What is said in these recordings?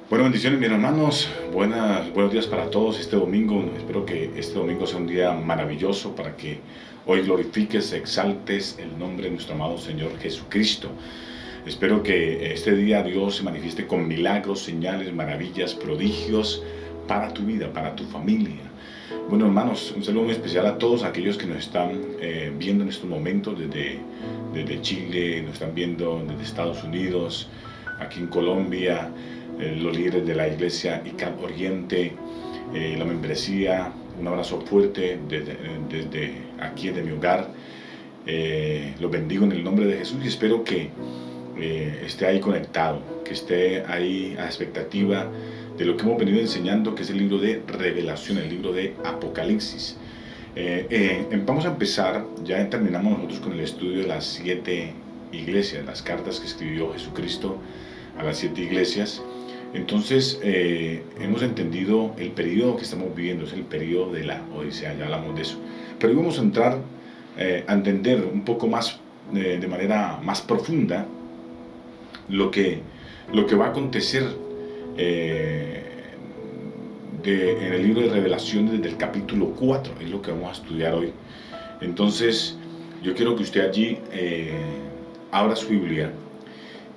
Bueno, bendiciones, mis hermanos. Buenos días para todos este domingo. Espero que este domingo sea un día maravilloso para que hoy glorifiques, exaltes el nombre de nuestro amado Señor Jesucristo. Espero que este día Dios se manifieste con milagros, señales, maravillas, prodigios para tu vida, para tu familia. Bueno, hermanos, un saludo muy especial a todos aquellos que nos están viendo en estos momentos desde Chile, nos están viendo desde Estados Unidos, aquí en Colombia, los líderes de la iglesia ICAP Oriente, la membresía. Un abrazo fuerte desde aquí, de mi hogar. Los bendigo en el nombre de Jesús y espero que esté ahí conectado, que esté ahí a expectativa de lo que hemos venido enseñando, que es el libro de Revelación, el libro de Apocalipsis. Vamos a empezar, ya terminamos nosotros con el estudio de las 7 iglesias, las cartas que escribió Jesucristo a las 7 iglesias. Entonces hemos entendido el periodo que estamos viviendo, es el periodo de la Odisea, ya hablamos de eso. Pero hoy vamos a entrar a entender un poco más, de manera más profunda, lo que va a acontecer en el libro de Revelaciones desde el capítulo 4, es lo que vamos a estudiar hoy. Entonces yo quiero que usted allí abra su Biblia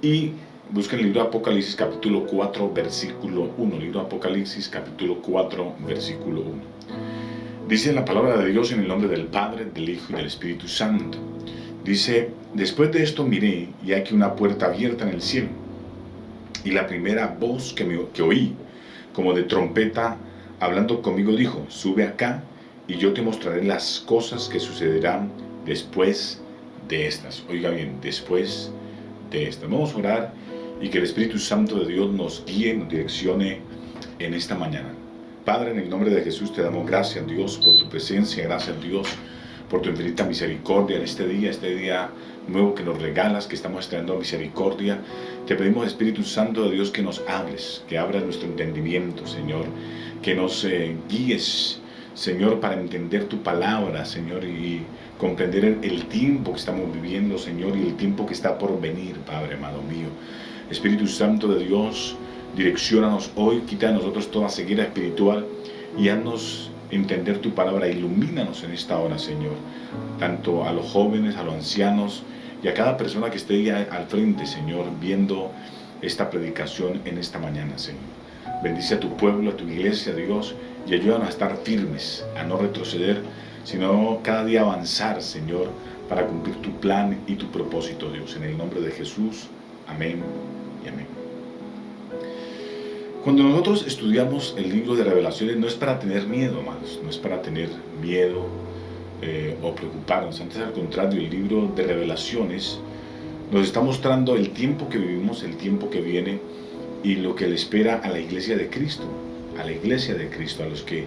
y busque el libro de Apocalipsis capítulo 4 versículo 1, libro de Apocalipsis capítulo 4 versículo 1. Dice la palabra de Dios en el nombre del Padre, del Hijo y del Espíritu Santo. Dice: después de esto miré, y aquí una puerta abierta en el cielo, y la primera voz que oí, como de trompeta, hablando conmigo, dijo: sube acá, y yo te mostraré las cosas que sucederán después de estas. Oiga bien, después de estas. Vamos a orar y que el Espíritu Santo de Dios nos guíe, nos direccione en esta mañana. Padre, en el nombre de Jesús te damos gracias, Dios, por tu presencia. Gracias, Dios, por tu infinita misericordia en este día nuevo que nos regalas, que estamos estrenando misericordia. Te pedimos, Espíritu Santo de Dios, que nos hables, que abras nuestro entendimiento, Señor, que nos guíes, Señor, para entender tu palabra, Señor, y comprender el tiempo que estamos viviendo, Señor, y el tiempo que está por venir, Padre amado mío. Espíritu Santo de Dios, direcciónanos hoy, quita de nosotros toda ceguera espiritual y haznos entender tu palabra. Ilumínanos en esta hora, Señor, tanto a los jóvenes, a los ancianos y a cada persona que esté ahí al frente, Señor, viendo esta predicación en esta mañana, Señor. Bendice a tu pueblo, a tu iglesia, Dios, y ayúdanos a estar firmes, a no retroceder, sino cada día avanzar, Señor, para cumplir tu plan y tu propósito, Dios. En el nombre de Jesús, amén y amén. Cuando nosotros estudiamos el libro de Revelaciones, no es para tener miedo, hermanos, no es para tener miedo o preocuparnos. Antes, al contrario, el libro de Revelaciones nos está mostrando el tiempo que vivimos, el tiempo que viene y lo que le espera a la iglesia de Cristo, a la iglesia de Cristo, a los que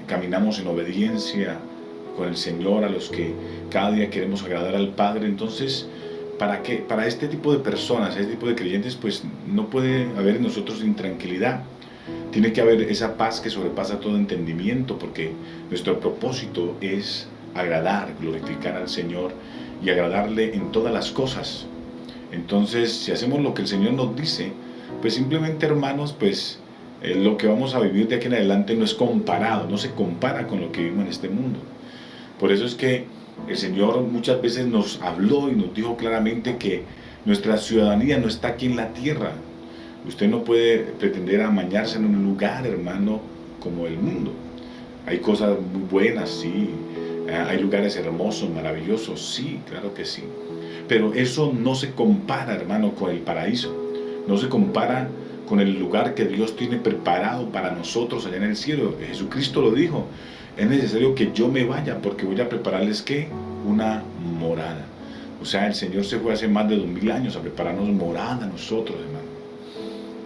caminamos en obediencia con el Señor, a los que cada día queremos agradar al Padre. Entonces, para este tipo de personas, este tipo de creyentes, pues no puede haber en nosotros intranquilidad. Tiene que haber esa paz que sobrepasa todo entendimiento, porque nuestro propósito es agradar, glorificar al Señor y agradarle en todas las cosas. Entonces, si hacemos lo que el Señor nos dice, pues simplemente, hermanos, pues lo que vamos a vivir de aquí en adelante no es comparado, no se compara con lo que vivimos en este mundo. Por eso es que el Señor muchas veces nos habló y nos dijo claramente que nuestra ciudadanía no está aquí en la tierra. Usted no puede pretender amañarse en un lugar, hermano, como el mundo. Hay cosas muy buenas, sí. Hay lugares hermosos, maravillosos, sí, claro que sí. Pero eso no se compara, hermano, con el paraíso. No se compara con el lugar que Dios tiene preparado para nosotros allá en el cielo. Jesucristo lo dijo: es necesario que yo me vaya porque voy a prepararles, ¿qué? Una morada. O sea, el Señor se fue hace más de 2000 años a prepararnos morada a nosotros, hermano.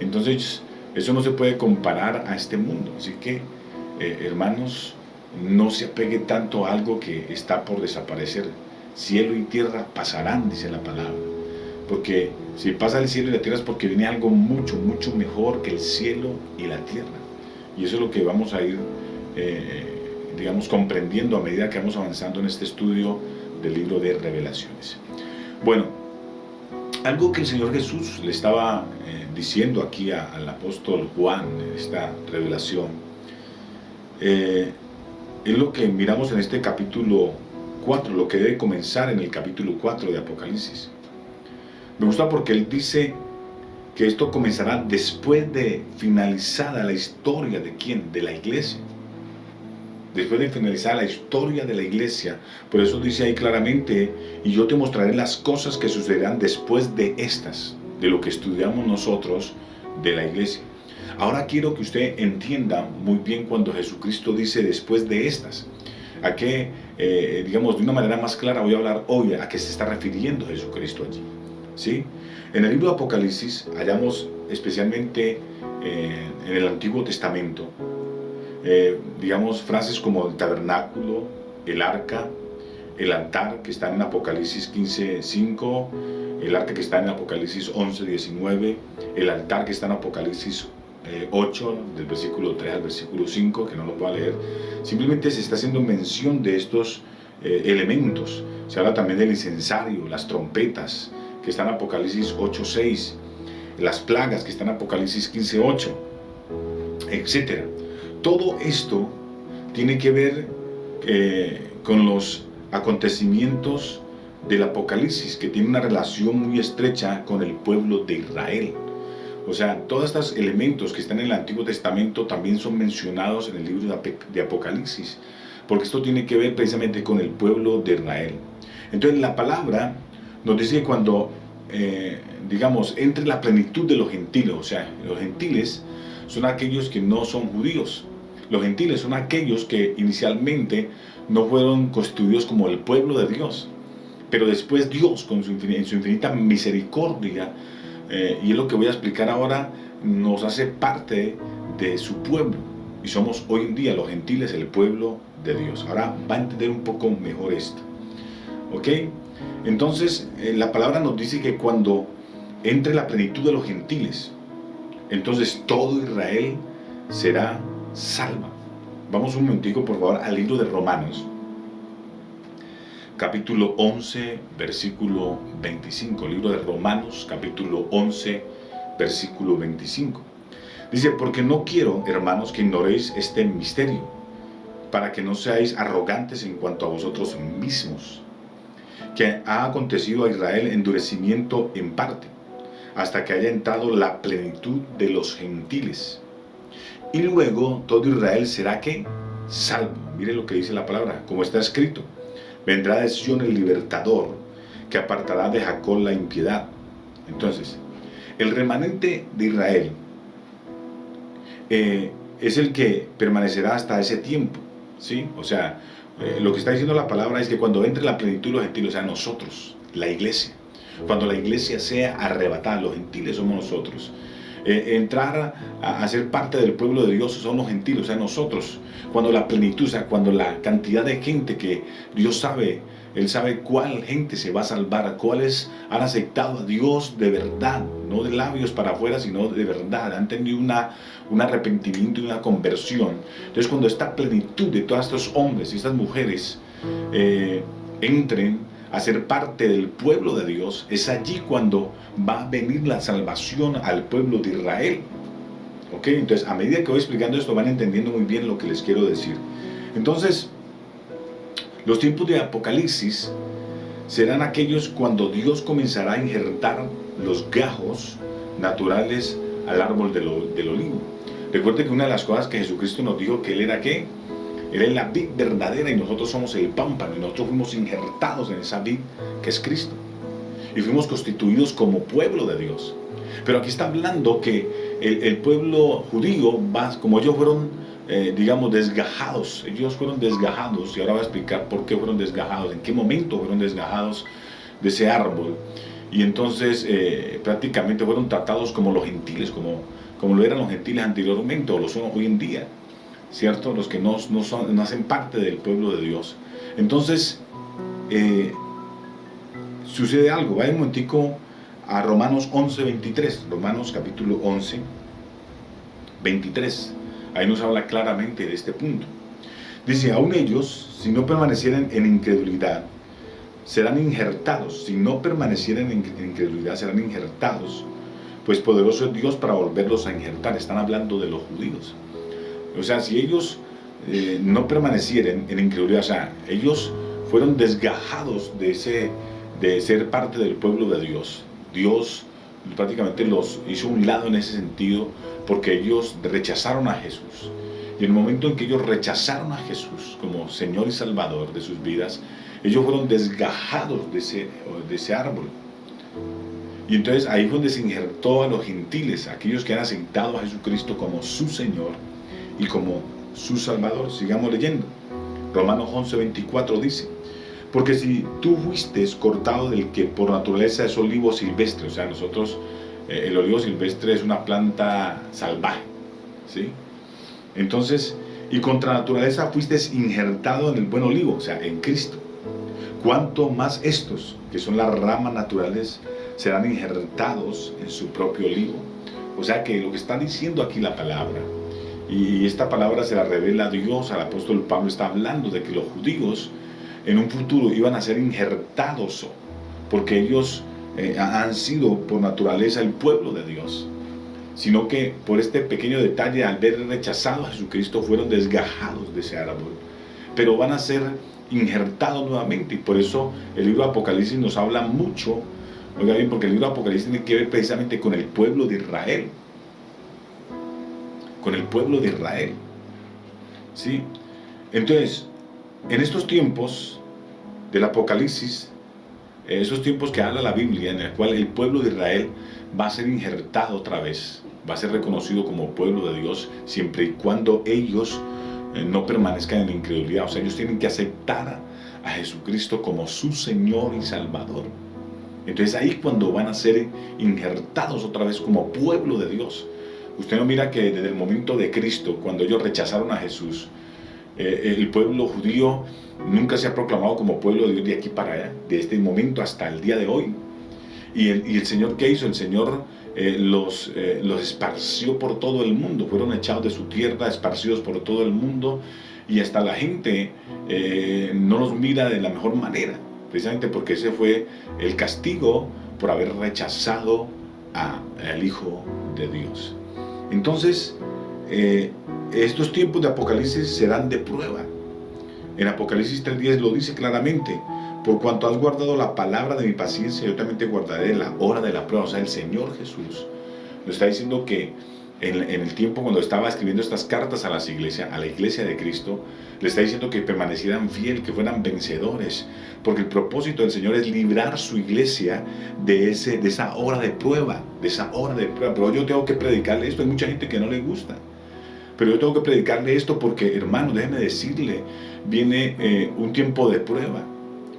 Entonces, eso no se puede comparar a este mundo. Así que, hermanos, no se apegue tanto a algo que está por desaparecer. Cielo y tierra pasarán, dice la palabra. Porque si pasa el cielo y la tierra es porque viene algo mucho, mucho mejor que el cielo y la tierra. Y eso es lo que vamos a ir, digamos, comprendiendo a medida que vamos avanzando en este estudio del libro de Revelaciones. Bueno, Algo que el Señor Jesús le estaba diciendo aquí al apóstol Juan en esta revelación, es lo que miramos en este capítulo 4, lo que debe comenzar en el capítulo 4 de Apocalipsis. Me gusta porque él dice que esto comenzará después de finalizada la historia de ¿quién? De la iglesia. Después de finalizar la historia de la iglesia. Por eso dice ahí claramente: y yo te mostraré las cosas que sucederán después de estas, de lo que estudiamos nosotros de la iglesia. Ahora quiero que usted entienda muy bien cuando Jesucristo dice después de estas. A qué, digamos, de una manera más clara voy a hablar hoy a qué se está refiriendo Jesucristo allí, ¿sí? En el libro de Apocalipsis hallamos especialmente en el Antiguo Testamento, digamos, frases como el tabernáculo, el arca, el altar que está en Apocalipsis 15:5, el arca que está en Apocalipsis 11:19, el altar que está en Apocalipsis 8, del versículo 3 al versículo 5, que no lo voy a leer. Simplemente se está haciendo mención de estos elementos. Se habla también del incensario, las trompetas, que están en Apocalipsis 8:6, las plagas que están en Apocalipsis 15:8, etc. Todo esto tiene que ver con los acontecimientos del Apocalipsis, que tiene una relación muy estrecha con el pueblo de Israel. O sea, todos estos elementos que están en el Antiguo Testamento también son mencionados en el libro de Apocalipsis, porque esto tiene que ver precisamente con el pueblo de Israel. Entonces la palabra nos dice que cuando, digamos, entre la plenitud de los gentiles, o sea, los gentiles son aquellos que no son judíos. Los gentiles son aquellos que inicialmente no fueron constituidos como el pueblo de Dios, pero después Dios, en su infinita misericordia, y es lo que voy a explicar ahora, nos hace parte de su pueblo, y somos hoy en día los gentiles el pueblo de Dios. Ahora va a entender un poco mejor esto, ¿ok? Entonces la palabra nos dice que cuando entre la plenitud de los gentiles, entonces todo Israel será salvo. Vamos un momentico por favor al libro de Romanos, capítulo 11, versículo 25. Libro de Romanos, capítulo 11, versículo 25. Dice: porque no quiero, hermanos, que ignoréis este misterio, para que no seáis arrogantes en cuanto a vosotros mismos, que ha acontecido a Israel endurecimiento en parte, hasta que haya entrado la plenitud de los gentiles. Y luego todo Israel será, ¿qué? Salvo. Mire lo que dice la palabra, como está escrito: vendrá de Sión el libertador, que apartará de Jacob la impiedad. Entonces, el remanente de Israel es el que permanecerá hasta ese tiempo, ¿sí? O sea, lo que está diciendo la palabra es que cuando entre la plenitud de los gentiles, o sea, nosotros, la iglesia, cuando la iglesia sea arrebatada, los gentiles somos nosotros. Entrar a ser parte del pueblo de Dios son los gentiles, o sea, nosotros. Cuando la plenitud, o sea, cuando la cantidad de gente que Dios sabe, Él sabe cuál gente se va a salvar, cuáles han aceptado a Dios de verdad, no de labios para afuera, sino de verdad, han tenido un arrepentimiento y una conversión. Entonces, cuando esta plenitud de todos estos hombres y estas mujeres entren a ser parte del pueblo de Dios, es allí cuando va a venir la salvación al pueblo de Israel. ¿Ok? Entonces, a medida que voy explicando esto, van entendiendo muy bien lo que les quiero decir. Entonces, los tiempos de Apocalipsis serán aquellos cuando Dios comenzará a injertar los gajos naturales al árbol del olivo. Recuerde que una de las cosas que Jesucristo nos dijo, que Él era, ¿qué? Él es la vid verdadera y nosotros somos el pámpano, y nosotros fuimos injertados en esa vid que es Cristo, y fuimos constituidos como pueblo de Dios. Pero aquí está hablando que el pueblo judío, como ellos fueron, digamos, desgajados, ellos fueron desgajados, y ahora voy a explicar por qué fueron desgajados, en qué momento fueron desgajados de ese árbol, y entonces prácticamente fueron tratados como los gentiles, como lo eran los gentiles anteriormente, o lo son hoy en día, ¿cierto? Los que no hacen parte del pueblo de Dios. Entonces, sucede algo. Vaya un momentico a Romanos 11:23. Romanos capítulo 11, 23. Ahí nos habla claramente de este punto. Dice: aún ellos, si no permanecieran en incredulidad, serán injertados, si no permanecieren en incredulidad, serán injertados, pues poderoso es Dios para volverlos a injertar. Están hablando de los judíos. O sea, si ellos no permanecieran en incredulidad, o sea, ellos fueron desgajados de ser parte del pueblo de Dios. Dios prácticamente los hizo a un lado en ese sentido, porque ellos rechazaron a Jesús. Y en el momento en que ellos rechazaron a Jesús como Señor y Salvador de sus vidas, ellos fueron desgajados de ese árbol. Y entonces ahí fue donde se injertó a los gentiles, aquellos que han aceptado a Jesucristo como su Señor y como su Salvador. Sigamos leyendo. Romanos 11:24 dice: porque si tú fuiste cortado del que por naturaleza es olivo silvestre, o sea, nosotros, el olivo silvestre es una planta salvaje, ¿sí? Entonces, y contra naturaleza fuiste injertado en el buen olivo, o sea, en Cristo. Cuanto más estos, que son las ramas naturales, serán injertados en su propio olivo. O sea que lo que está diciendo aquí la palabra, y esta palabra se la revela Dios, al apóstol Pablo está hablando de que los judíos en un futuro iban a ser injertados, porque ellos han sido por naturaleza el pueblo de Dios, sino que por este pequeño detalle, al ver rechazado a Jesucristo, fueron desgajados de ese árbol, pero van a ser injertados nuevamente. Y por eso el libro de Apocalipsis nos habla mucho, oiga bien, porque el libro de Apocalipsis tiene que ver precisamente con el pueblo de Israel, con el pueblo de Israel, ¿sí? Entonces, en estos tiempos del Apocalipsis, esos tiempos que habla la Biblia, en el cual el pueblo de Israel va a ser injertado otra vez, va a ser reconocido como pueblo de Dios, siempre y cuando ellos no permanezcan en incredulidad. O sea, ellos tienen que aceptar a Jesucristo como su Señor y Salvador. Entonces ahí cuando van a ser injertados otra vez como pueblo de Dios. Usted no mira que desde el momento de Cristo, cuando ellos rechazaron a Jesús, el pueblo judío nunca se ha proclamado como pueblo de Dios de aquí para allá, de este momento hasta el día de hoy. Y el Señor, ¿qué hizo? El Señor los esparció por todo el mundo, fueron echados de su tierra, esparcidos por todo el mundo, y hasta la gente no los mira de la mejor manera, precisamente porque ese fue el castigo por haber rechazado al Hijo de Dios. Entonces, estos tiempos de Apocalipsis serán de prueba. En Apocalipsis 3:10 lo dice claramente: por cuanto has guardado la palabra de mi paciencia, yo también te guardaré la hora de la prueba. O sea, el Señor Jesús nos está diciendo que en el tiempo cuando estaba escribiendo estas cartas a la iglesia de Cristo, le está diciendo que permanecieran fiel, que fueran vencedores, porque el propósito del Señor es librar su iglesia de esa hora de prueba, Pero yo tengo que predicarle esto. Hay mucha gente que no le gusta, pero yo tengo que predicarle esto porque, hermano, déjeme decirle, viene un tiempo de prueba,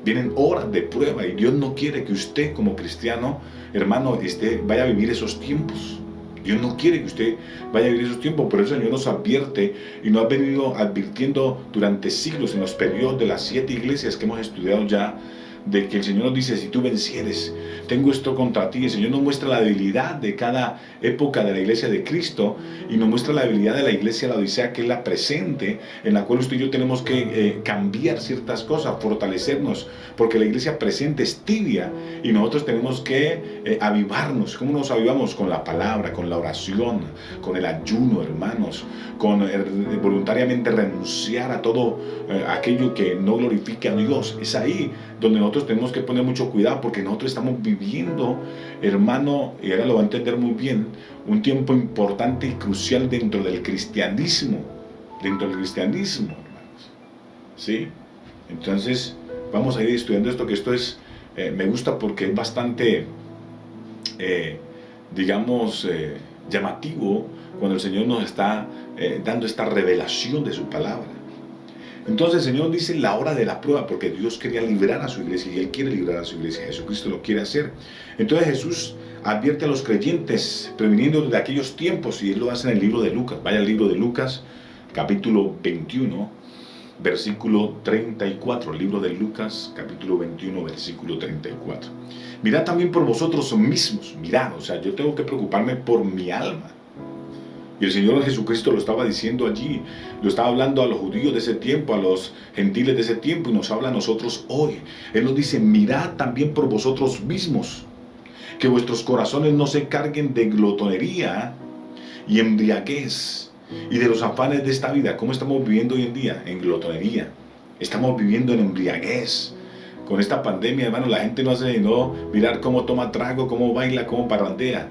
vienen horas de prueba, y Dios no quiere que usted como cristiano, hermano, vaya a vivir esos tiempos. Dios no quiere que usted vaya a vivir esos tiempos. Por eso el Señor nos advierte y nos ha venido advirtiendo durante siglos en los periodos de las 7 iglesias que hemos estudiado ya, de que el Señor nos dice: si tú vencieres, tengo esto contra ti. El Señor nos muestra la debilidad de cada época de la iglesia de Cristo, y nos muestra la debilidad de la iglesia de la Odisea, que es la presente, en la cual usted y yo tenemos que cambiar ciertas cosas, fortalecernos, porque la iglesia presente es tibia, y nosotros tenemos que avivarnos. ¿Cómo nos avivamos? Con la palabra, con la oración, con el ayuno, hermanos, con voluntariamente renunciar a todo aquello que no glorifique a Dios. Es ahí donde nosotros tenemos que poner mucho cuidado, porque nosotros estamos viviendo, hermano, y ahora lo va a entender muy bien, un tiempo importante y crucial dentro del cristianismo, hermanos, ¿sí? Entonces vamos a ir estudiando esto, que esto es, me gusta porque es bastante, llamativo, cuando el Señor nos está dando esta revelación de su palabra. Entonces el Señor dice la hora de la prueba, porque Dios quería librar a su iglesia, y Él quiere librar a su iglesia. Jesucristo lo quiere hacer. Entonces Jesús advierte a los creyentes, previniendo de aquellos tiempos, y Él lo hace en el libro de Lucas. Vaya al libro de Lucas, capítulo 21, versículo 34. El libro de Lucas, capítulo 21, versículo 34. Mirad también por vosotros mismos. Mirad, o sea, yo tengo que preocuparme por mi alma. Y el Señor Jesucristo lo estaba diciendo allí, lo estaba hablando a los judíos de ese tiempo, a los gentiles de ese tiempo, y nos habla a nosotros hoy. Él nos dice, mirad también por vosotros mismos, que vuestros corazones no se carguen de glotonería y embriaguez, y de los afanes de esta vida. ¿Cómo estamos viviendo hoy en día? En glotonería. Estamos viviendo en embriaguez. Con esta pandemia, hermano, la gente no hace sino mirar cómo toma trago, cómo baila, cómo parrandea.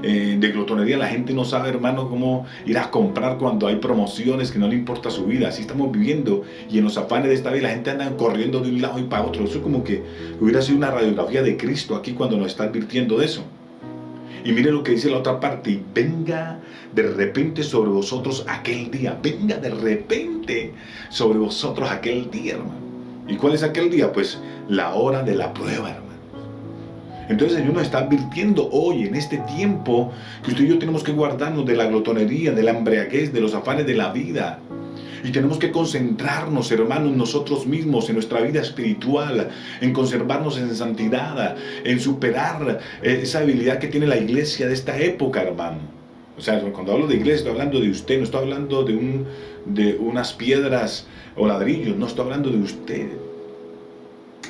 De glotonería la gente no sabe, hermano, cómo ir a comprar cuando hay promociones, que no le importa su vida. Así estamos viviendo, y en los afanes de esta vida la gente anda corriendo de un lado y para otro. Eso es como que hubiera sido una radiografía de Cristo aquí cuando nos está advirtiendo de eso. Y mire lo que dice la otra parte: y venga de repente sobre vosotros aquel día. Venga de repente sobre vosotros aquel día, hermano. ¿Y cuál es aquel día? Pues la hora de la prueba, hermano. Entonces el Señor nos está advirtiendo hoy, en este tiempo, que usted y yo tenemos que guardarnos de la glotonería, de la embriaguez, de los afanes de la vida. Y tenemos que concentrarnos, hermano, en nosotros mismos, en nuestra vida espiritual, en conservarnos en santidad, en superar esa habilidad que tiene la iglesia de esta época, hermano. O sea, cuando hablo de iglesia, estoy hablando de usted, no estoy hablando de unas piedras o ladrillos, no estoy hablando de usted.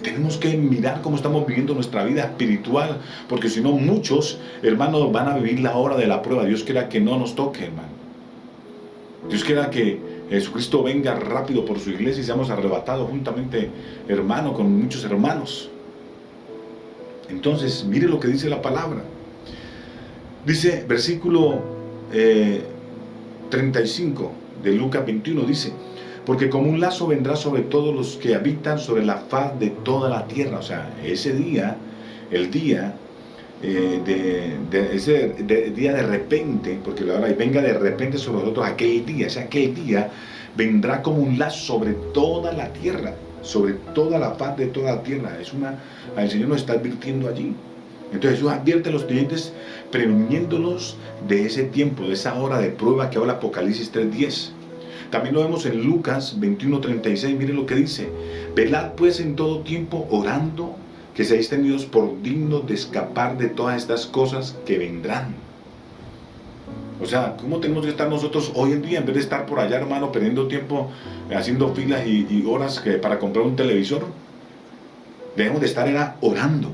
Tenemos que mirar cómo estamos viviendo nuestra vida espiritual, porque si no, muchos, hermanos, van a vivir la hora de la prueba. Dios quiera que no nos toque, hermano. Dios quiera que Jesucristo venga rápido por su iglesia y seamos arrebatados juntamente, hermano, con muchos hermanos. Entonces, mire lo que dice la palabra. Dice, versículo 35 de Lucas 21, dice: porque como un lazo vendrá sobre todos los que habitan sobre la faz de toda la tierra. O sea, ese día, el día día de repente, porque la hora venga de repente sobre nosotros aquel día, o sea, aquel día vendrá como un lazo sobre toda la tierra, sobre toda la faz de toda la tierra. El Señor nos está advirtiendo allí. Entonces Jesús advierte a los creyentes, previniéndolos de ese tiempo, de esa hora de prueba que habla Apocalipsis 3:10. También lo vemos en Lucas 21:36, mire lo que dice: velad pues en todo tiempo orando, que seáis tenidos por dignos de escapar de todas estas cosas que vendrán. O sea, ¿cómo tenemos que estar nosotros hoy en día, en vez de estar por allá, hermano, perdiendo tiempo, haciendo filas y horas para comprar un televisor? Debemos de estar orando.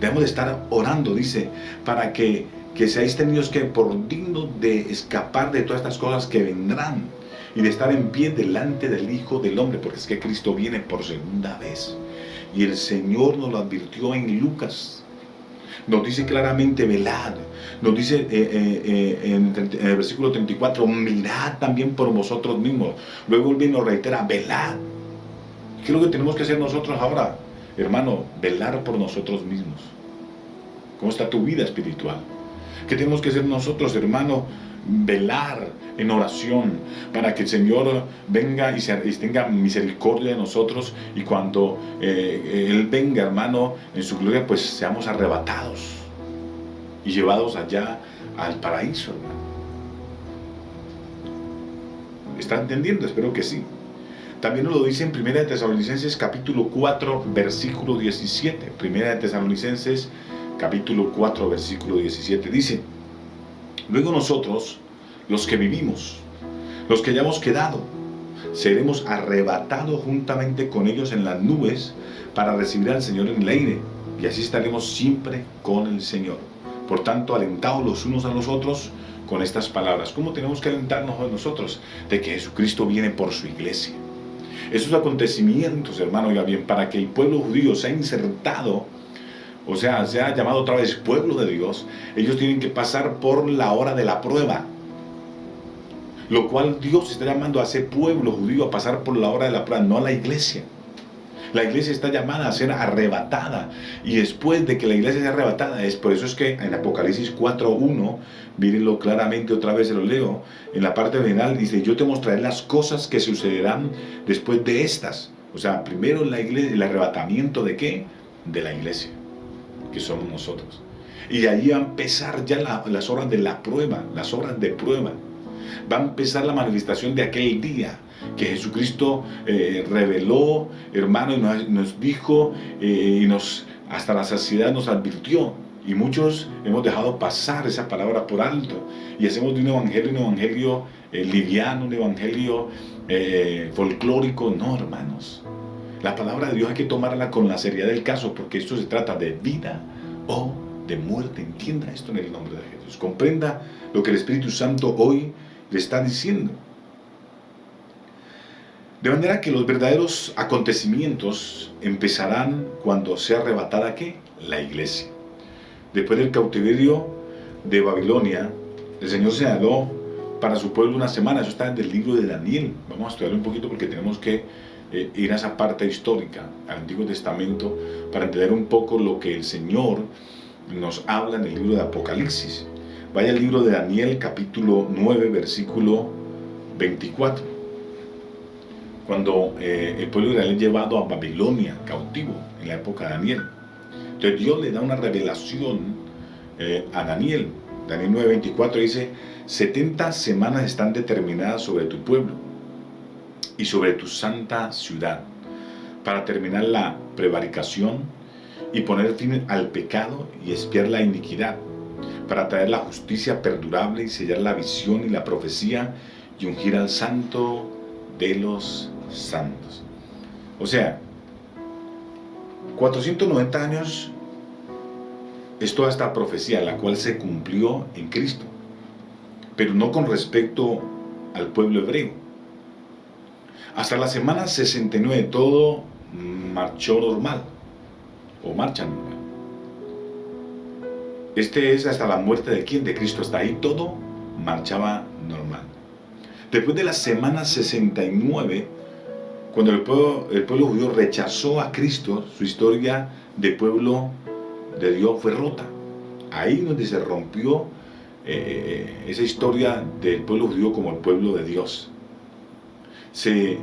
Debemos de estar orando, dice, para que seáis tenidos que por dignos de escapar de todas estas cosas que vendrán, y de estar en pie delante del Hijo del Hombre, porque es que Cristo viene por segunda vez. Y el Señor nos lo advirtió en Lucas. Nos dice claramente, velad. Nos dice en el versículo 34, mirad también por vosotros mismos. Luego Él nos reitera, velad. ¿Qué es lo que tenemos que hacer nosotros ahora? Hermano, velar por nosotros mismos. ¿Cómo está tu vida espiritual? ¿Qué tenemos que hacer nosotros, hermano? Velar en oración para que el Señor venga y tenga misericordia de nosotros, y cuando Él venga, hermano, en su gloria, pues seamos arrebatados y llevados allá al paraíso, hermano. ¿Está entendiendo? Espero que sí. También nos lo dice en 1 de Tesalonicenses capítulo 4 versículo 17. 1 de Tesalonicenses capítulo 4 versículo 17 dice: luego nosotros, los que vivimos, los que hayamos quedado, seremos arrebatados juntamente con ellos en las nubes para recibir al Señor en el aire, y así estaremos siempre con el Señor. Por tanto, alentaos los unos a los otros con estas palabras. ¿Cómo tenemos que alentarnos a nosotros? De que Jesucristo viene por su iglesia. Esos acontecimientos, hermano, oiga bien, para que el pueblo judío sea insertado, o sea, sea llamado otra vez pueblo de Dios, ellos tienen que pasar por la hora de la prueba. Lo cual Dios está llamando a ese pueblo judío a pasar por la hora de la prueba, no a la iglesia. La iglesia está llamada a ser arrebatada, y después de que la iglesia sea arrebatada, es por eso es que en Apocalipsis 4:1, mírenlo claramente, otra vez se lo leo, en la parte final dice: yo te mostraré las cosas que sucederán después de estas. O sea, primero la iglesia, el arrebatamiento ¿de qué? De la iglesia, que somos nosotros. Y de ahí va a empezar ya las horas de la prueba, las horas de prueba. Va a empezar la manifestación de aquel día que Jesucristo reveló, hermano, y nos dijo, y hasta la saciedad nos advirtió Y muchos hemos dejado pasar esa palabra por alto y hacemos de un evangelio liviano, un evangelio folclórico. No, hermanos. La palabra de Dios hay que tomarla con la seriedad del caso, porque esto se trata de vida o de muerte. Entienda esto en el nombre de Jesús. Comprenda lo que el Espíritu Santo hoy le está diciendo. De manera que los verdaderos acontecimientos empezarán cuando sea arrebatada, ¿qué? La iglesia. Después del cautiverio de Babilonia, el Señor señaló para su pueblo una semana. Eso está en el libro de Daniel. Vamos a estudiarlo un poquito porque tenemos que ir a esa parte histórica, al Antiguo Testamento, para entender un poco lo que el Señor nos habla en el libro de Apocalipsis. Vaya al libro de Daniel, capítulo 9, versículo 24. Cuando el pueblo de Israel es llevado a Babilonia, cautivo, en la época de Daniel. Entonces Dios le da una revelación a Daniel. Daniel 9:24 dice: 70 semanas están determinadas sobre tu pueblo y sobre tu santa ciudad, para terminar la prevaricación y poner fin al pecado y expiar la iniquidad, para traer la justicia perdurable y sellar la visión y la profecía y ungir al santo de los santos. O sea, 490 años es toda esta profecía, la cual se cumplió en Cristo, pero no con respecto al pueblo hebreo. Hasta la semana 69 todo marchó normal, o marcha normal. Este es hasta la muerte de ¿quién? De Cristo. Hasta ahí todo marchaba normal. Después de la semana 69, cuando el pueblo judío rechazó a Cristo, su historia de pueblo de Dios fue rota. Ahí donde se rompió esa historia del pueblo judío como el pueblo de Dios. Se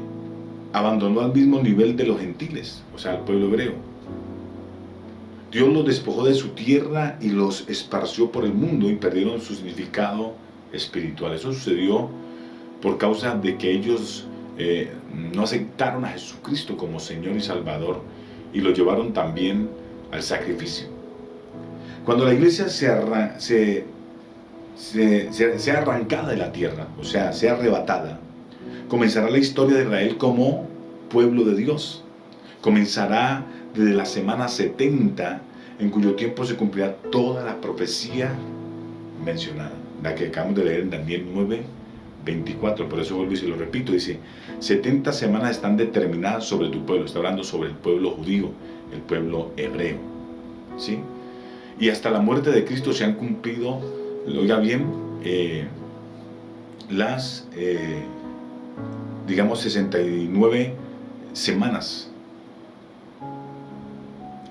abandonó al mismo nivel de los gentiles, o sea, el pueblo hebreo. Dios los despojó de su tierra y los esparció por el mundo y perdieron su significado espiritual. Eso sucedió por causa de que ellos no aceptaron a Jesucristo como Señor y Salvador y lo llevaron también al sacrificio. Cuando la iglesia sea arrancada de la tierra, o sea, sea arrebatada, comenzará la historia de Israel como pueblo de Dios. Comenzará desde la semana 70, en cuyo tiempo se cumplirá toda la profecía mencionada, la que acabamos de leer en Daniel 9:24. Por eso vuelvo y se lo repito, dice: 70 semanas están determinadas sobre tu pueblo. Está hablando sobre el pueblo judío, el pueblo hebreo, ¿sí? Y hasta la muerte de Cristo se han cumplido, oiga bien, las, digamos, 69 semanas.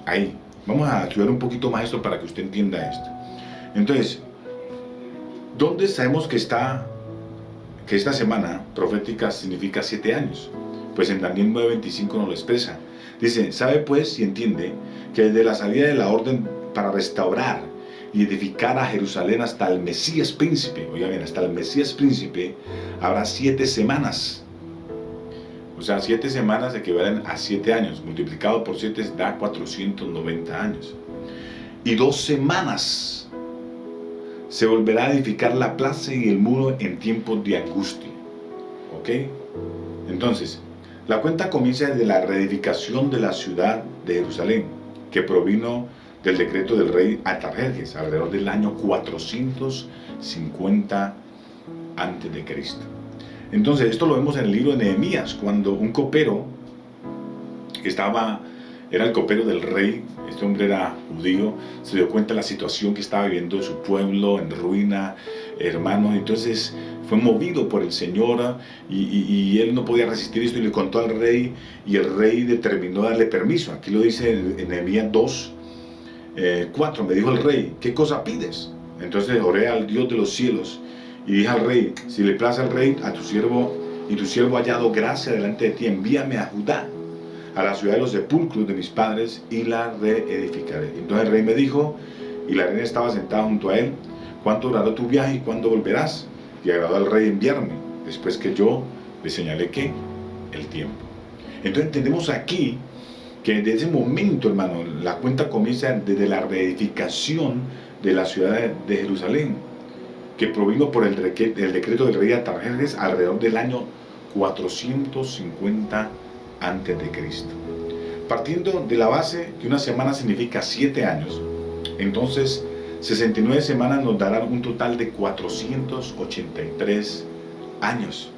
Ahí, vamos a estudiar un poquito más esto para que usted entienda esto. Entonces, ¿dónde sabemos que esta semana profética significa 7 años? Pues en Daniel 9:25 nos lo expresa. Dice: sabe pues y entiende que desde la salida de la orden para restaurar y edificar a Jerusalén hasta el Mesías príncipe, oiga bien, hasta el Mesías príncipe, habrá 7 semanas. O sea, 7 semanas equivalen a 7 años. Multiplicado por 7 da 490 años. Y 2 semanas se volverá a edificar la plaza y el muro en tiempos de angustia. ¿Ok? Entonces, la cuenta comienza desde la reedificación de la ciudad de Jerusalén, que provino del decreto del rey Artajerjes, alrededor del año 450 a.C. Entonces, esto lo vemos en el libro de Nehemías, cuando un copero que era el copero del rey, este hombre era judío, se dio cuenta de la situación que estaba viviendo su pueblo en ruina, hermano. Entonces fue movido por el Señor y él no podía resistir esto y le contó al rey, y el rey determinó darle permiso. Aquí lo dice en Nehemías 2:4, me dijo el rey: ¿qué cosa pides? Entonces oré al Dios de los cielos y dije al rey: si le place al rey, a tu siervo ha hallado gracia delante de ti, envíame a Judá, a la ciudad de los sepulcros de mis padres, y la reedificaré. Entonces el rey me dijo, y la reina estaba sentada junto a él: ¿cuánto durará tu viaje y cuándo volverás? Y agradó al rey enviarme, después que yo le señalé que el tiempo. Entonces entendemos aquí que desde ese momento, hermano, la cuenta comienza desde la reedificación de la ciudad de Jerusalén, que provino por el decreto del rey Artajerjes alrededor del año 450 a.C. Partiendo de la base que una semana significa 7 años, entonces 69 semanas nos darán un total de 483 años.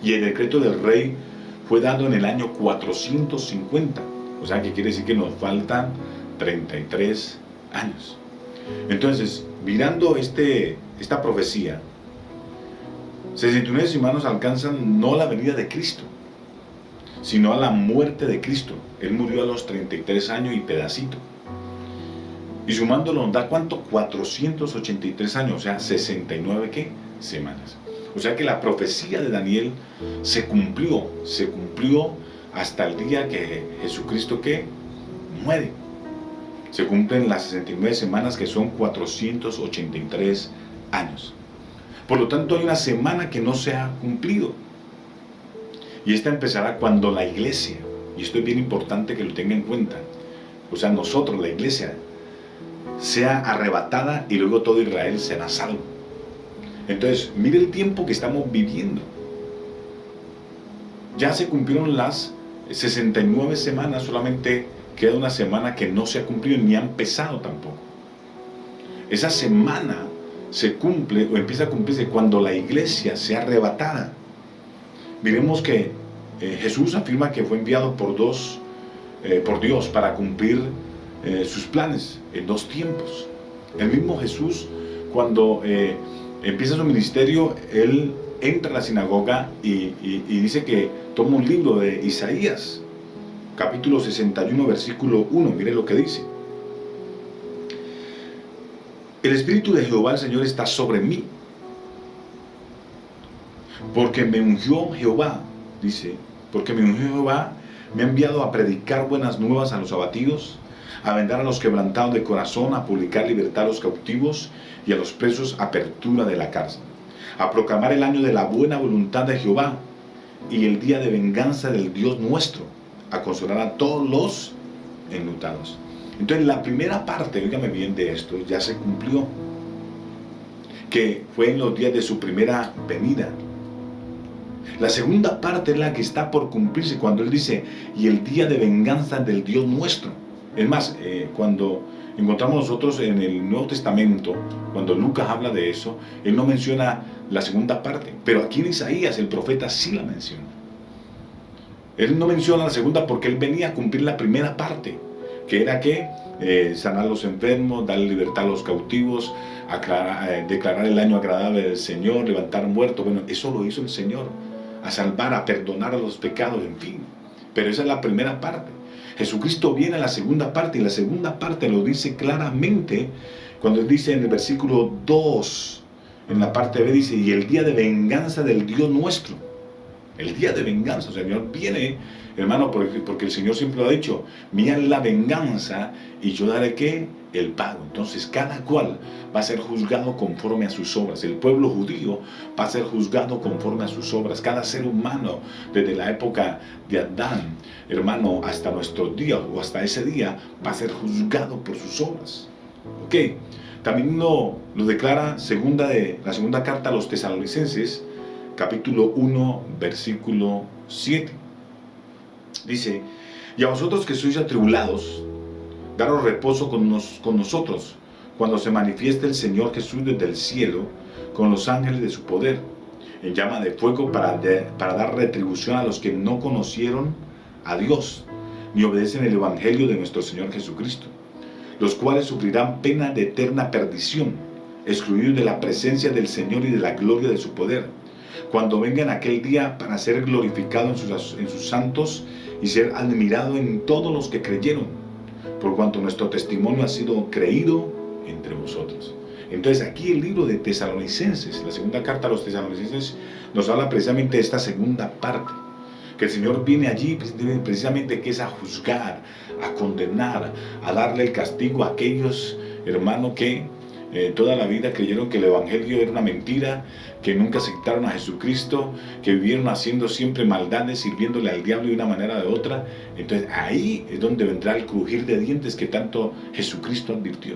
Y el decreto del rey fue dado en el año 450, o sea que quiere decir que nos faltan 33 años. Entonces, mirando esta profecía, 69 semanas alcanzan no la venida de Cristo, sino a la muerte de Cristo. Él murió a los 33 años y pedacito. Y sumándolo nos da ¿cuánto? 483 años, o sea, 69 ¿qué? Semanas. O sea que la profecía de Daniel se cumplió hasta el día que Jesucristo ¿qué? Muere. Se cumplen las 69 semanas, que son 483 años. Por lo tanto, hay una semana que no se ha cumplido. Y esta empezará cuando la iglesia, y esto es bien importante que lo tenga en cuenta, o sea, nosotros, la iglesia, sea arrebatada y luego todo Israel será salvo. Entonces, mire el tiempo que estamos viviendo. Ya se cumplieron las 69 semanas, solamente queda una semana que no se ha cumplido ni ha empezado tampoco. Esa semana se cumple o empieza a cumplirse cuando la iglesia sea arrebatada. Miremos que Jesús afirma que fue enviado por Dios para cumplir sus planes en 2 tiempos. El mismo Jesús, cuando empieza su ministerio, él entra a la sinagoga y dice que toma un libro de Isaías, capítulo 61, versículo 1. Mire lo que dice: el Espíritu de Jehová el Señor está sobre mí, porque me ungió Jehová, dice, porque me ungió Jehová, me ha enviado a predicar buenas nuevas a los abatidos, a vendar a los quebrantados de corazón, a publicar libertad a los cautivos y a los presos apertura de la cárcel, a proclamar el año de la buena voluntad de Jehová y el día de venganza del Dios nuestro, a consolar a todos los enlutados. Entonces la primera parte, óigame bien, de esto ya se cumplió, que fue en los días de su primera venida. La segunda parte es la que está por cumplirse cuando él dice, y el día de venganza del Dios nuestro. Es más, cuando encontramos nosotros en el Nuevo Testamento, cuando Lucas habla de eso, él no menciona la segunda parte, pero aquí en Isaías el profeta sí la menciona. Él no menciona la segunda porque él venía a cumplir la primera parte, que era que sanar a los enfermos, dar libertad a los cautivos, declarar el año agradable del Señor, levantar muertos. Bueno, eso lo hizo el Señor, a salvar, a perdonar a los pecados, en fin. Pero esa es la primera parte. Jesucristo viene a la segunda parte, y la segunda parte lo dice claramente cuando dice en el versículo 2, en la parte B, dice, y el día de venganza del Dios nuestro. El día de venganza, el Señor viene, hermano, porque el Señor siempre lo ha dicho, mía es la venganza y yo daré ¿qué? El pago. Entonces cada cual va a ser juzgado conforme a sus obras. El pueblo judío va a ser juzgado conforme a sus obras. Cada ser humano, desde la época de Adán, hermano, hasta nuestros días o hasta ese día, va a ser juzgado por sus obras. ¿Ok? También lo declara la segunda carta a los Tesalonicenses, capítulo 1, versículo 7. Dice, y a vosotros que sois atribulados, daros reposo con nosotros, cuando se manifieste el Señor Jesús desde el cielo, con los ángeles de su poder, en llama de fuego para dar retribución a los que no conocieron a Dios, ni obedecen el Evangelio de nuestro Señor Jesucristo, los cuales sufrirán pena de eterna perdición, excluidos de la presencia del Señor y de la gloria de su poder, cuando vengan aquel día para ser glorificado en sus santos y ser admirado en todos los que creyeron, por cuanto nuestro testimonio ha sido creído entre vosotros. Entonces aquí el libro de Tesalonicenses, la segunda carta a los Tesalonicenses, nos habla precisamente de esta segunda parte, que el Señor viene allí precisamente que es a juzgar, a condenar, a darle el castigo a aquellos, hermanos, que toda la vida creyeron que el Evangelio era una mentira, que nunca aceptaron a Jesucristo, que vivieron haciendo siempre maldades, sirviéndole al diablo de una manera o de otra. Entonces ahí es donde vendrá el crujir de dientes que tanto Jesucristo advirtió.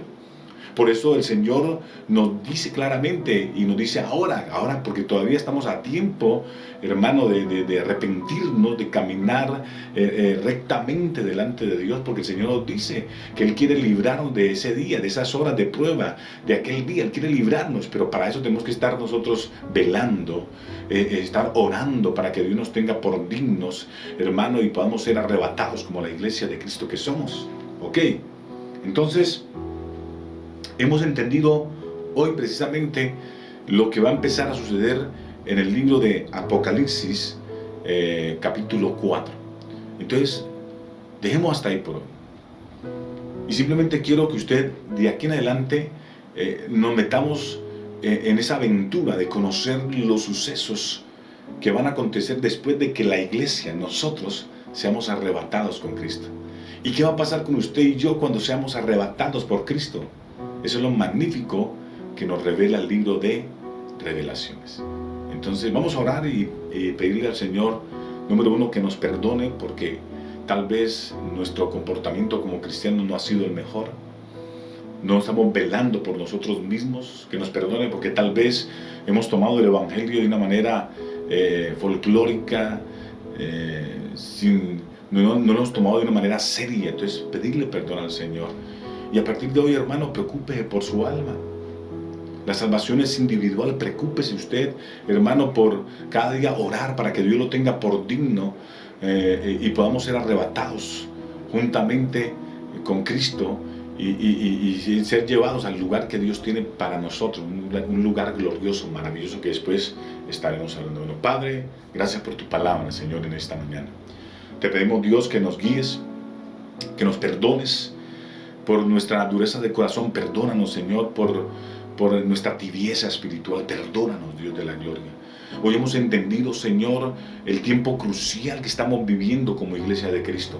Por eso el Señor nos dice claramente y nos dice ahora porque todavía estamos a tiempo, hermano, de arrepentirnos, de caminar rectamente delante de Dios, porque el Señor nos dice que Él quiere librarnos de ese día, de esas horas de prueba, de aquel día. Él quiere librarnos, pero para eso tenemos que estar nosotros velando, estar orando para que Dios nos tenga por dignos, hermano, y podamos ser arrebatados como la iglesia de Cristo que somos. ¿Ok? Entonces, hemos entendido hoy precisamente lo que va a empezar a suceder en el libro de Apocalipsis, capítulo 4. Entonces, dejemos hasta ahí por hoy. Y simplemente quiero que usted, de aquí en adelante, nos metamos en esa aventura de conocer los sucesos que van a acontecer después de que la iglesia, nosotros, seamos arrebatados con Cristo. ¿Y qué va a pasar con usted y yo cuando seamos arrebatados por Cristo? Eso es lo magnífico que nos revela el libro de Revelaciones. Entonces vamos a orar y pedirle al Señor, número uno, que nos perdone porque tal vez nuestro comportamiento como cristianos no ha sido el mejor. No estamos velando por nosotros mismos, que nos perdone porque tal vez hemos tomado el Evangelio de una manera folclórica, no lo hemos tomado de una manera seria. Entonces pedirle perdón al Señor. Y a partir de hoy, hermano, preocúpese por su alma. La salvación es individual. Preocúpese usted, hermano, por cada día orar para que Dios lo tenga por digno y podamos ser arrebatados juntamente con Cristo y ser llevados al lugar que Dios tiene para nosotros, un lugar glorioso, maravilloso, que después estaremos hablando. Bueno, Padre, gracias por tu palabra, Señor, en esta mañana. Te pedimos, Dios, que nos guíes, que nos perdones por nuestra dureza de corazón. Perdónanos, Señor, por nuestra tibieza espiritual. Perdónanos, Dios de la gloria. Hoy hemos entendido, Señor, el tiempo crucial que estamos viviendo como iglesia de Cristo.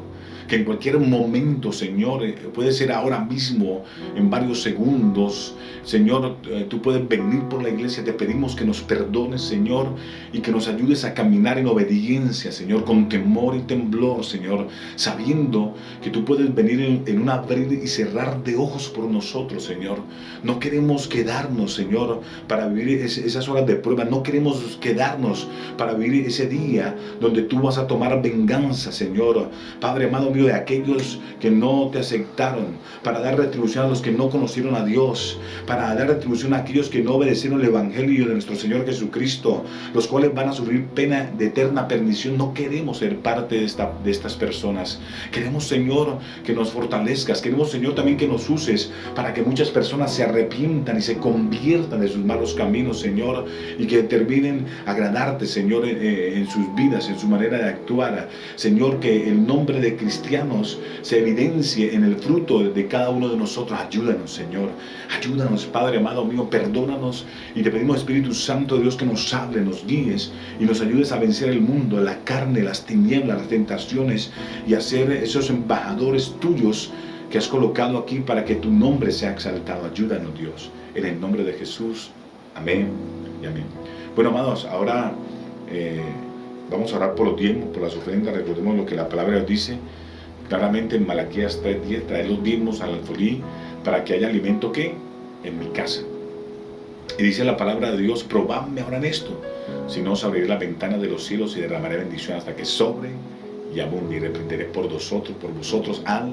Que en cualquier momento, Señor, puede ser ahora mismo, en varios segundos, Señor, tú puedes venir por la iglesia. Te pedimos que nos perdones, Señor, y que nos ayudes a caminar en obediencia, Señor, con temor y temblor, Señor, sabiendo que tú puedes venir en un abrir y cerrar de ojos por nosotros, Señor. No queremos quedarnos, Señor, para vivir esas horas de prueba. No queremos quedarnos para vivir ese día donde tú vas a tomar venganza, Señor. Padre amado mío, de aquellos que no te aceptaron, para dar retribución a los que no conocieron a Dios, para dar retribución a aquellos que no obedecieron el Evangelio de nuestro Señor Jesucristo, los cuales van a sufrir pena de eterna perdición. No queremos ser parte de estas personas. Queremos, Señor, que nos fortalezcas. Queremos, Señor, también que nos uses para que muchas personas se arrepientan y se conviertan de sus malos caminos, Señor, y que terminen agradarte, Señor, en sus vidas, en su manera de actuar. Señor, que el nombre de cristianos se evidencie en el fruto de cada uno de nosotros. Ayúdanos, Señor. Ayúdanos, Padre amado mío. Perdónanos y te pedimos, Espíritu Santo de Dios, que nos hable, nos guíes y nos ayudes a vencer el mundo, la carne, las tinieblas, las tentaciones y a ser esos embajadores tuyos que has colocado aquí para que tu nombre sea exaltado. Ayúdanos, Dios, en el nombre de Jesús. Amén y amén. Bueno, amados, ahora vamos a orar por los diezmos, por las ofrendas. Recordemos lo que la palabra nos dice claramente en Malaquías 3:10: traer los diezmos al alfolí para que haya alimento, ¿qué? En mi casa. Y dice la palabra de Dios: probadme ahora en esto, si no os abriré la ventana de los cielos y derramaré bendición hasta que sobre y abunde, y reprenderé por vosotros al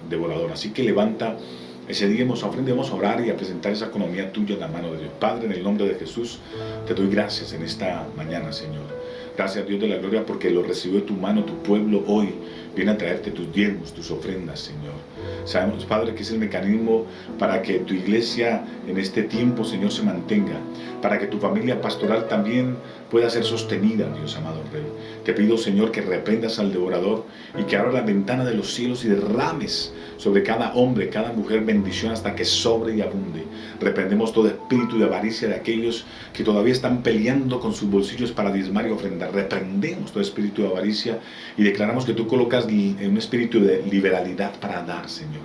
devorador. Así que levanta ese diezmo, esa ofrenda, vamos a orar y a presentar esa economía tuya en la mano de Dios. Padre, en el nombre de Jesús, te doy gracias en esta mañana, Señor. Gracias, Dios de la gloria, porque lo recibió de tu mano. Tu pueblo hoy viene a traerte tus diezmos, tus ofrendas, Señor. Sabemos, Padre, que es el mecanismo para que tu iglesia en este tiempo, Señor, se mantenga, para que tu familia pastoral también pueda ser sostenida, Dios amado Rey. Te pido, Señor, que reprendas al devorador y que abra la ventana de los cielos y derrames sobre cada hombre, cada mujer, bendición hasta que sobre y abunde. Reprendemos todo espíritu de avaricia de aquellos que todavía están peleando con sus bolsillos para diezmar y ofrendar. Reprendemos todo espíritu de avaricia y declaramos que tú colocas en un espíritu de liberalidad para dar, Señor.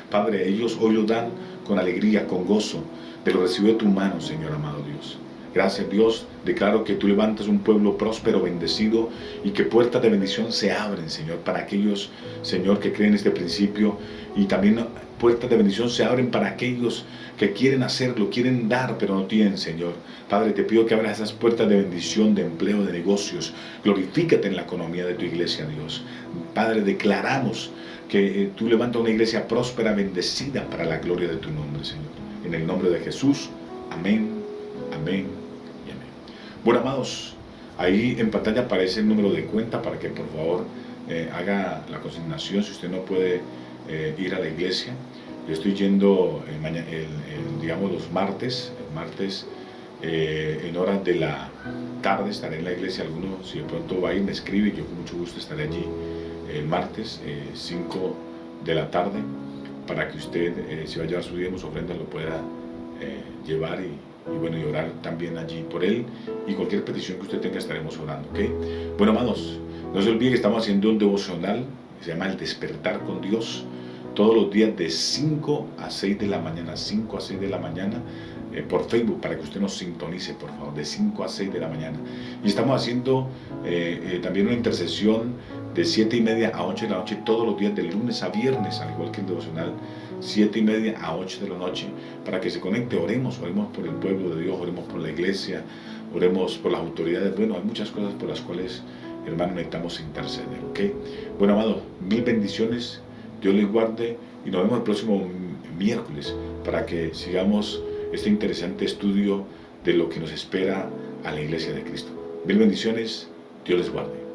Padre, ellos hoy lo dan con alegría, con gozo, de lo recibido de tu mano, Señor amado Dios. Gracias, Dios. Declaro que tú levantas un pueblo próspero, bendecido, y que puertas de bendición se abren, Señor, para aquellos, Señor, que creen este principio, y también puertas de bendición se abren para aquellos que quieren hacerlo, quieren dar, pero no tienen, Señor. Padre, te pido que abras esas puertas de bendición, de empleo, de negocios. Glorifícate en la economía de tu iglesia, Dios. Padre, declaramos que tú levantas una iglesia próspera, bendecida para la gloria de tu nombre, Señor. En el nombre de Jesús. Amén, amén y amén. Bueno, amados, ahí en pantalla aparece el número de cuenta para que por favor haga la consignación si usted no puede ir a la iglesia. Yo estoy yendo digamos los martes, en horas de la tarde estaré en la iglesia. Alguno, si de pronto va a ir, me escribe, yo con mucho gusto estaré allí el martes, 5 de la tarde, para que usted, si va a llevar su diezmos, ofrendas, lo pueda llevar y bueno, y orar también allí por él, y cualquier petición que usted tenga estaremos orando, ¿ok? Bueno, hermanos, no se olvide que estamos haciendo un devocional, se llama El Despertar con Dios, todos los días de 5 a 6 de la mañana, 5 a 6 de la mañana, por Facebook, para que usted nos sintonice, por favor, de 5 a 6 de la mañana. Y estamos haciendo también una intercesión de 7:30 a 8 de la noche, todos los días, de lunes a viernes, al igual que el devocional, 7:30 a 8 de la noche, para que se conecte. Oremos por el pueblo de Dios, oremos por la iglesia, oremos por las autoridades. Bueno, hay muchas cosas por las cuales, hermanos, necesitamos interceder, ¿ok? Bueno, amados, mil bendiciones, Dios les guarde, y nos vemos el próximo miércoles para que sigamos este interesante estudio de lo que nos espera a la iglesia de Cristo. Mil bendiciones, Dios les guarde.